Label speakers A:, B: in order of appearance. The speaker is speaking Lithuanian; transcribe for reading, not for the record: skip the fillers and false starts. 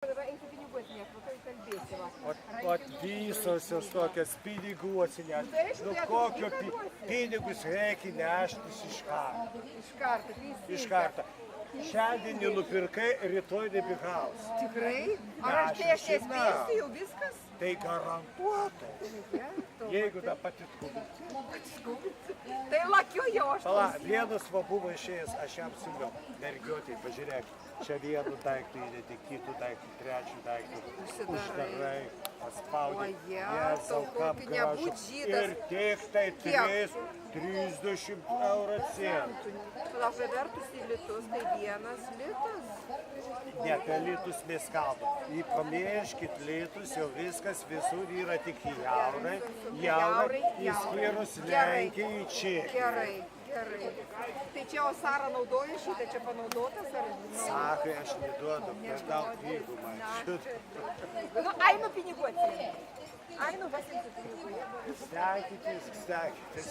A: Dabar eiti pinigų atnešti, o tai kalbėsi va.
B: Ot visos tokios pinigų atsinešti. Nu kokio pinigus reikia neštis iš karto.
A: Iš karto, teisingai.
B: Iš karto. Šiandien nupirkai, rytoj nebegaus.
A: Tikrai? Ar aš tai aš nespėsiu jau viskas?
B: Tai garantuotai. Jeigu da pati skubinti.
A: Tai lakiu jau aš.
B: Pala, vienas va buvo išėjęs, aš jam siūliau. Mergiotei, pažiūrėk, čia vienu daiktų įdėti, kitų daiktų, trečių daiktų. Uždarai, paspaudai.
A: Jėzau, kokį nebūt žydas.
B: Ir tik tai 30 euro centų.
A: Palauk, vertus į litus, tai 1 litas.
B: Ne, apie litus mes kalbam. Pamirškit litus, jau viskas visur yra tik jaurai, išskyrus Lenkijai čia.
A: Gerai, gerai. Tai čia o Sara naudoja šitą, čia panaudotas ar?
B: Sakai, aš neduodu, per daug knygų man šitą.
A: Nu, einu pinigų atsiimti. Einu pasimti pinigų.
B: Stengiatės.